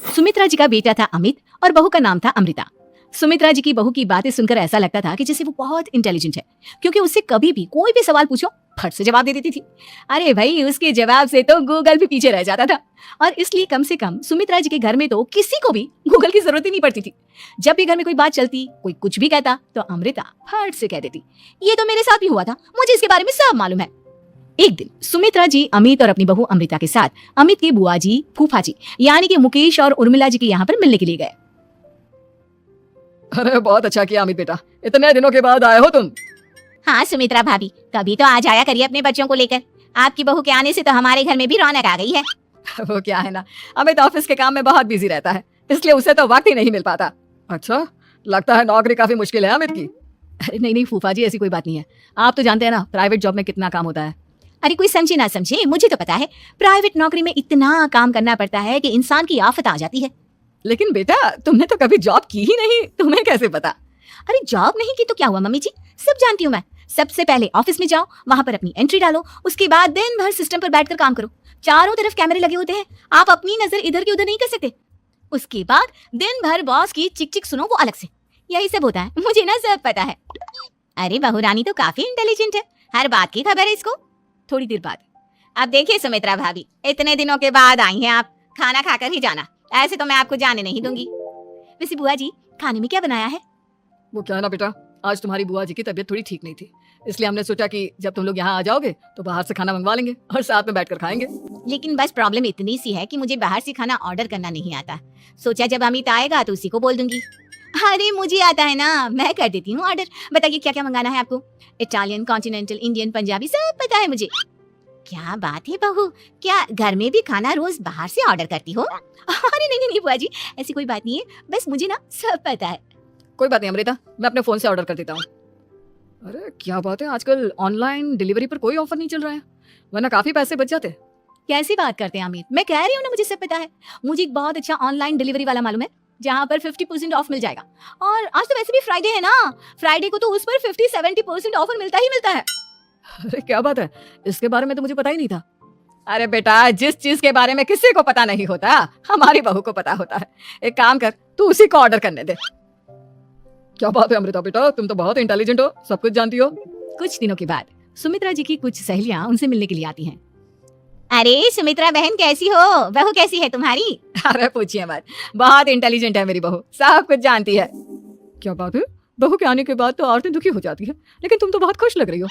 सुमित्रा जी का बेटा था अमित और बहू का नाम था अमृता। सुमित्रा जी की बहू की बातें सुनकर ऐसा लगता था कि जैसे वो बहुत इंटेलिजेंट है, क्योंकि उससे कभी भी कोई भी सवाल पूछो फट से जवाब दे देती थी। अरे भाई, उसके जवाब से तो गूगल भी पीछे रह जाता था। और इसलिए कम से कम सुमित्रा जी के घर में तो किसी को भी गूगल की जरूरत ही नहीं पड़ती थी। जब भी घर में कोई बात चलती, कोई कुछ भी कहता, तो अमृता फट से कह देती, ये तो मेरे साथ भी हुआ था, मुझे इसके बारे में सब मालूम है। एक दिन सुमित्रा जी अमित और अपनी बहू अमृता के साथ अमित के बुआ जी, फूफा जी यानी कि मुकेश और उर्मिला जी के यहाँ पर मिलने के लिए गए। अरे बहुत अच्छा किया अमित बेटा, इतने दिनों के बाद आए हो तुम। हाँ सुमित्रा भाभी, कभी तो आ जाया करिए अपने बच्चों को लेकर। आपकी बहू के आने से तो हमारे घर में भी रौनक आ गई है। वो क्या है ना, अमित ऑफिस के काम में बहुत बिजी रहता है, इसलिए उसे तो वक्त ही नहीं मिल पाता। अच्छा, लगता है नौकरी काफी मुश्किल है अमित की। अरे नहीं फूफा जी, ऐसी कोई बात नहीं है। आप तो जानते हैं ना प्राइवेट जॉब में कितना काम होता है। अरे कोई समझे ना समझे, मुझे तो पता है प्राइवेट नौकरी में इतना काम करना पड़ता है कि इंसान की आफत आ जाती है। लेकिन बेटा, तुमने तो कभी जॉब की ही नहीं, तुम्हें कैसे पता? अरे जॉब नहीं की तो क्या हुआ मम्मी जी, सब जानती हूँ मैं। सबसे पहले ऑफिस में जाओ, वहां पर अपनी एंट्री डालो, उसके बाद दिन भर सिस्टम पर बैठकर काम करो। चारों तरफ कैमरे लगे होते हैं, आप अपनी नजर इधर की उधर नहीं कर सकते। उसके बाद दिन भर बॉस की चिक चिक सुनो, वो अलग से। यही सब होता है, मुझे ना सब पता है। अरे बहू रानी तो काफी इंटेलिजेंट है, हर बात की खबर है इसको। थोड़ी देर बाद, अब देखिए सुमित्रा भाभी, इतने दिनों के बाद आई हैं आप, खाना खाकर ही जाना, ऐसे तो मैं आपको जाने नहीं दूंगी। वैसे बुआ जी, खाने में क्या बनाया है? वो क्या है ना बेटा, आज तुम्हारी बुआ जी की तबीयत थोड़ी ठीक नहीं थी, इसलिए हमने सोचा कि जब तुम लोग यहाँ आ जाओगे तो बाहर से खाना मंगवा लेंगे और साथ में बैठकर खाएंगे। लेकिन बस प्रॉब्लम इतनी सी है कि मुझे बाहर से खाना ऑर्डर करना नहीं आता। सोचा जब अमित आएगा तो उसी को बोल दूंगी। अरे मुझे आता है ना, मैं कर देती हूँ ऑर्डर। बताइए क्या क्या मंगाना है आपको? इटालियन, कॉन्टिनेंटल, इंडियन, पंजाबी, सब पता है मुझे। क्या बात है बहू, क्या घर में भी खाना रोज बाहर से ऑर्डर करती हो? अरे नहीं नहीं बुआ जी, ऐसी कोई बात नहीं है, बस मुझे ना सब पता है। कोई बात नहीं अमृता, मैं अपने फोन से ऑर्डर कर देता हूँ। अरे क्या बात है, आजकल ऑनलाइन डिलीवरी पर कोई ऑफर नहीं चल रहा है, वरना काफी पैसे बच जाते। कैसी बात करते हैं अमित, मैं कह रही हूँ ना मुझे सब पता है। मुझे एक बहुत अच्छा ऑनलाइन डिलीवरी वाला मालूम है, जहाँ पर 50% ऑफ मिल जाएगा। और आज तो वैसे भी फ्राइडे है ना, फ्राइडे को तो उस पर 50-70% ऑफर मिलता ही मिलता है। अरे क्या बात है, इसके बारे में तो मुझे पता ही नहीं था। अरे बेटा, जिस चीज के बारे में किसी को पता नहीं होता, हमारी बहू को पता होता है। एक काम कर, तू उसी को ऑर्डर करने दे। क्या बात है अमृता बेटा, तुम तो बहुत इंटेलिजेंट हो, सब कुछ जानती हो। कुछ दिनों के बाद सुमित्रा जी की कुछ सहेलियां उनसे मिलने के लिए आती हैं। अरे सुमित्रा बहन कैसी हो, बहू कैसी है तुम्हारी? अरे पूछिए मत, बहुत इंटेलिजेंट है मेरी बहू, सब कुछ जानती है। क्या बात है, बहू के आने के बाद तो औरतें दुखी हो जाती है, लेकिन तुम तो बहुत खुश लग रही हो।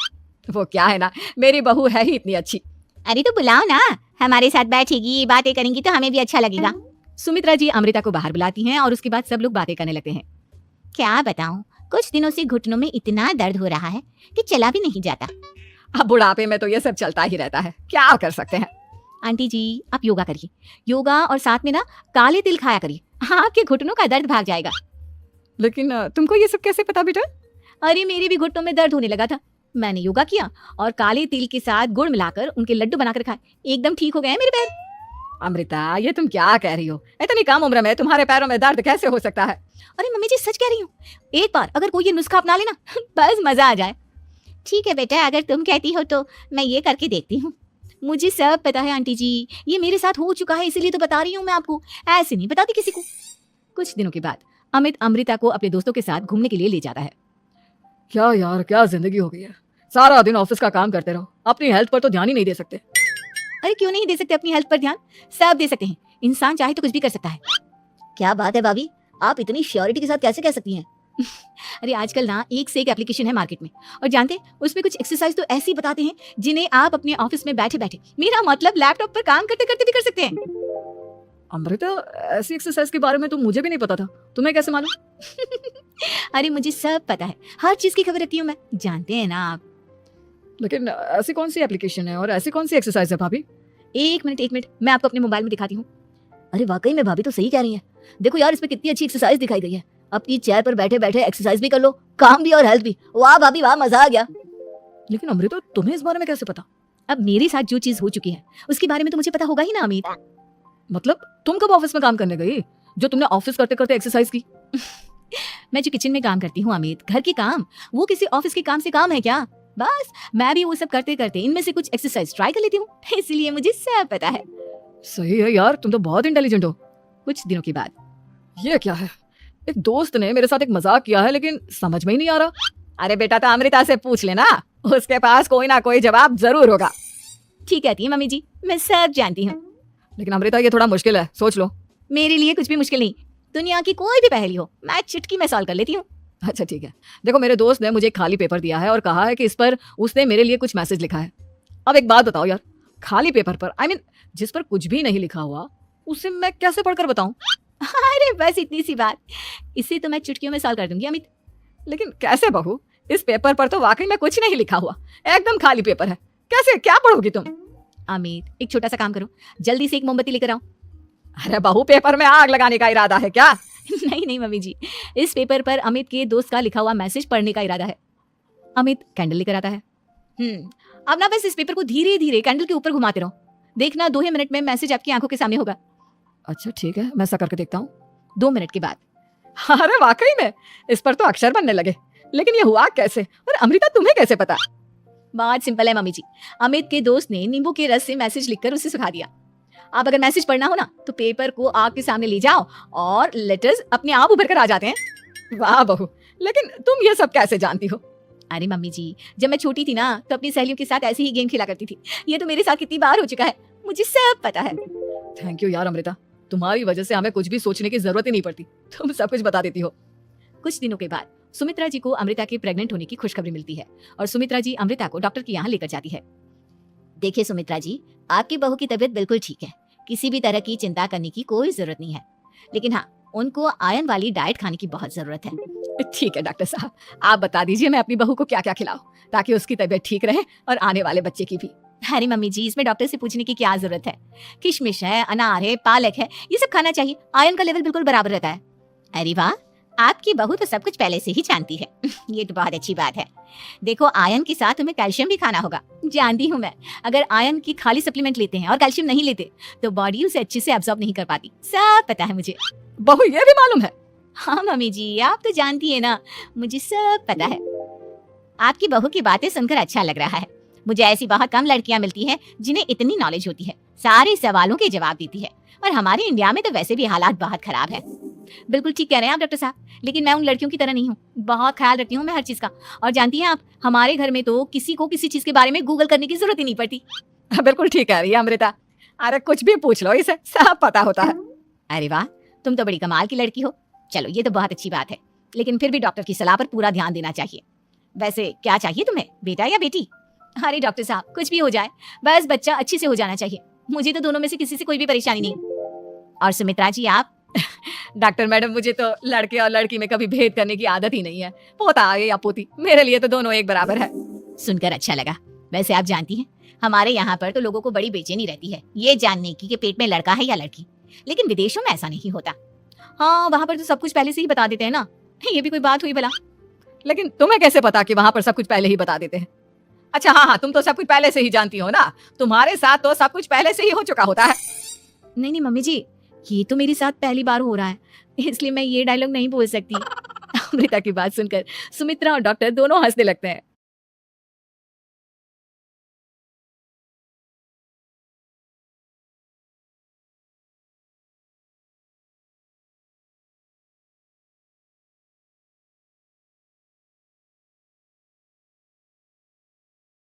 वो क्या है ना, मेरी बहू है ही इतनी अच्छी। अरे तो बुलाओ ना, हमारे साथ बैठेगी, बातें करेंगी तो हमें भी अच्छा लगेगा। सुमित्रा जी अमृता को बाहर बुलाती हैं और उसके बाद सब लोग बातें करने लगते हैं। क्या बताऊं, कुछ दिनों से घुटनों में इतना दर्द हो रहा है कि चला भी नहीं जाता। अब बुढ़ापे में तो ये सब चलता ही रहता है, क्या कर सकते हैं। आंटी जी, आप योगा करिए, योगा और साथ में ना काले तिल खाया करिए, आपके घुटनों का दर्द भाग जाएगा। लेकिन तुमको ये सब कैसे पता बेटा? अरे मेरे भी घुटनों में दर्द होने लगा था, मैंने योगा किया और काले तिल के साथ गुड़ मिलाकर उनके लड्डू बनाकर खाए, एकदम ठीक हो गए मेरे पैर। अमृता, ये तुम क्या कह रही हो, इतनी कम उम्र में तुम्हारे पैरों में दर्द कैसे हो सकता है? अरे मम्मी जी सच कह रही हूँ, एक बार अगर कोई ये नुस्खा अपना लेना बस मजा आ जाए। ठीक है बेटा, अगर तुम कहती हो तो मैं ये करके देखती हूँ। मुझे सब पता है आंटी जी, ये मेरे साथ हो चुका है, इसीलिए तो बता रही हूँ मैं आपको, ऐसे नहीं बताती किसी को। कुछ दिनों के बाद अमित अमृता को अपने दोस्तों के साथ घूमने के लिए ले जाता है। क्या यार, क्या जिंदगी हो गई है, सारा दिन ऑफिस का काम करते रहो, अपनी हेल्थ पर तो ध्यान ही नहीं दे सकते। अरे क्यों नहीं दे सकते अपनी हेल्थ पर ध्यान, सब दे सकते हैं, इंसान चाहे तो कुछ भी कर सकता है। क्या बात है भाभी, आप इतनी श्योरिटी के साथ कैसे कह सकती हैं? अरे आजकल ना एक से एक एप्लीकेशन है मार्केट में, और जानते हैं उसमें कुछ एक्सरसाइज तो ऐसी बताते हैं जिन्हें आप अपने ऑफिस में बैठे बैठे, मेरा मतलब लैपटॉप पर काम करते करते भी कर सकते हैं। अमृता, ऐसी एक्सरसाइज के बारे में तो मुझे भी नहीं पता था, तुम्हें कैसे मालूम? अरे मुझे सब पता है, हर चीज की खबर रखती हूँ मैं, जानते हैं ना आप। लेकिन ऐसी कौन सी एप्लीकेशन है और ऐसी कौन सी एक्सरसाइज है भाभी? एक मिनट, मैं आपको अपने मोबाइल में दिखाती हूँ। अरे वाकई में भाभी तो सही कह रही है, देखो यार इसमें कितनी अच्छी एक्सरसाइज दिखाई गई है। अपनी चेयर पर बैठे बैठे एक्सरसाइज भी कर लो, काम भी और हेल्थ भी। वाह भाभी वाह, मजा आ गया। लेकिन अमृता, तुम्हें इस बारे में कैसे पता? अब मेरे साथ जो चीज हो चुकी है उसके बारे में तो मुझे पता होगा ही ना अमित। मतलब तुम कब ऑफिस में काम करने गई, जो तुमने ऑफिस करते करते एक्सरसाइज की? मैं जो किचन में काम करती हूँ अमित, घर के काम, वो किसी ऑफिस के काम से काम है क्या? बस मैं भी वो सब करते करते इनमें से कुछ एक्सरसाइज ट्राई कर लेती हूँ, इसलिए मुझे सब पता है। सही है यार, तुम तो बहुत इंटेलिजेंट हो। कुछ दिनों के बाद। ये क्या है? एक दोस्त ने मेरे साथ एक मजाक किया है, लेकिन समझ में ही नहीं आ रहा। अरे बेटा, तो अमृता से पूछ लेना, उसके पास कोई ना कोई जवाब जरूर होगा। ठीक कहती है मम्मी जी, मैं सब जानती हूँ। लेकिन अमृता, ये थोड़ा मुश्किल है, सोच लो। मेरे लिए कुछ भी मुश्किल नहीं, दुनिया की कोई भी पहेली हो मैं चुटकी में सॉल्व कर लेती हूँ। अच्छा ठीक है, देखो मेरे दोस्त ने मुझे एक खाली पेपर दिया है और कहा है कि इस पर उसने मेरे लिए कुछ मैसेज लिखा है। अब एक बात बताओ यार, खाली पेपर पर, I mean, जिस पर कुछ भी नहीं लिखा हुआ, उसे मैं कैसे पढ़कर बताऊं? अरे बस इतनी सी बात, इसे तो मैं चुटकियों में सॉल्व कर दूंगी अमित। लेकिन कैसे बहू? इस पेपर पर तो वाकई में कुछ नहीं लिखा हुआ, एकदम खाली पेपर है। कैसे, क्या पढ़ोगी तुम? अमित, एक छोटा सा काम करो, जल्दी से एक मोमबत्ती लेकर आओ। अरे बहू, पेपर में आग लगाने का इरादा है क्या? नहीं नहीं मम्मी जी, इस पेपर पर अमित के दोस्त का लिखा हुआ मैसेज पढ़ने का इरादा है। अमित कैंडल लेकर आता है। अब ना बस इस पेपर को धीरे धीरे कैंडल के ऊपर घुमाते रहो, देखना 2 ही मिनट में मैसेज आपकी आंखों के सामने होगा। अच्छा ठीक है, मैं ऐसा करके देखता हूँ। 2 मिनट के बाद। अरे वाकई में इस पर तो अक्षर बनने लगे, लेकिन ये हुआ कैसे? और अमृता, तुम्हें कैसे पता? बहुत सिंपल है मम्मी जी, अमित के दोस्त ने नींबू के रस से मैसेज लिखकर उसे सुखा दिया। आप अगर मैसेज पढ़ना हो ना तो पेपर को आग के सामने ले जाओ और लेटर्स अपने आप उभर कर आ जाते हैं। वाह बहू, लेकिन तुम ये सब कैसे जानती हो? अरे मम्मी जी, जब मैं छोटी थी ना तो अपनी सहेलियों के साथ ऐसे ही गेम खेला करती थी। ये तो मेरे साथ कितनी बार हो चुका है, मुझे सब पता है। थैंक यू यार अमृता, तुम्हारी वजह से हमें कुछ भी सोचने की जरूरत ही नहीं पड़ती, तुम सब कुछ बता देती हो। कुछ दिनों के बाद सुमित्रा जी को अमृता के प्रेग्नेंट होने की खुशखबरी मिलती है और सुमित्रा जी अमृता को डॉक्टर के यहाँ लेकर जाती है। देखिए सुमित्रा जी, आपकी बहू की तबीयत बिल्कुल ठीक है, किसी भी तरह की चिंता करने की कोई जरूरत नहीं है, लेकिन हाँ, उनको आयरन वाली डाइट खाने की बहुत जरूरत है। ठीक है डॉक्टर साहब, आप बता दीजिए मैं अपनी बहू को क्या क्या खिलाऊं ताकि उसकी तबीयत ठीक रहे और आने वाले बच्चे की भी। अरे मम्मी जी, इसमें डॉक्टर से पूछने की क्या जरूरत है, किशमिश है, अनार है, पालक है, ये सब खाना चाहिए, आयरन का लेवल बिल्कुल बराबर रहता है। अरे वाह, आपकी बहू तो सब कुछ पहले से ही जानती है। ये तो बहुत अच्छी बात है। देखो, आयरन के साथ तुम्हें कैल्शियम भी खाना होगा, जानती हूँ मैं। अगर आयरन की खाली सप्लीमेंट लेते हैं और कैल्शियम नहीं लेते तो बॉडी उसे अच्छे से एब्जॉर्ब नहीं कर पाती, सब पता है मुझे। बहू, ये भी मालूम है? हाँ मम्मी जी, आप तो जानती है ना, मुझे सब पता है। आपकी बहू की बातें सुनकर अच्छा लग रहा है। मुझे ऐसी बहुत कम लड़कियां मिलती हैं जिन्हें इतनी नॉलेज होती है, सारे सवालों के जवाब देती है। और हमारे इंडिया में तो वैसे भी हालात बहुत खराब है। बिल्कुल ठीक कह रहे हैं आप डॉक्टर साहब, लेकिन मैं उन लड़कियों की तरह नहीं हूँ, बहुत ख्याल रखती हूँ मैं हर चीज का। और जानती हैं आप, हमारे घर में तो किसी को किसी चीज के बारे में गूगल करने की जरूरत ही नहीं पड़ती। बिल्कुल ठीक कह रही है अमृता, अरे कुछ भी पूछ लो, इसे सब पता होता है। अरे वाह, तुम तो बड़ी कमाल की लड़की हो। चलो, ये तो बहुत अच्छी बात है, लेकिन फिर भी डॉक्टर की सलाह पर पूरा ध्यान देना चाहिए। वैसे क्या चाहिए तुम्हें, बेटा या बेटी? अरे डॉक्टर साहब, कुछ भी हो जाए, बस बच्चा अच्छे से हो जाना चाहिए। मुझे तो दोनों में से किसी से कोई भी परेशानी नहीं। और सुमित्रा जी आप? डॉक्टर मैडम, मुझे तो लड़के और लड़की में कभी भेद करने की आदत ही नहीं है, पोता आए या पोती, मेरे लिए तो दोनों एक बराबर है। सुनकर अच्छा लगा। वैसे आप जानती हैं, हमारे यहाँ पर तो लोगों को बड़ी बेचैनी रहती है ये जानने की कि पेट में लड़का है या लड़की, लेकिन विदेशों में ऐसा नहीं होता। हाँ, वहाँ पर तो सब कुछ पहले से ही बता देते हैं ना। ये भी कोई बात हुई भला? लेकिन तुम्हें कैसे पता कि वहाँ पर सब कुछ पहले ही बता देते हैं? अच्छा हाँ, तुम तो सब कुछ पहले से ही जानती हो ना, तुम्हारे साथ तो सब कुछ पहले से ही हो चुका होता है। नहीं नहीं मम्मी जी, ये तो मेरे साथ पहली बार हो रहा है, इसलिए मैं ये डायलॉग नहीं बोल सकती। अमृता की बात सुनकर सुमित्रा और डॉक्टर दोनों हंसने लगते हैं।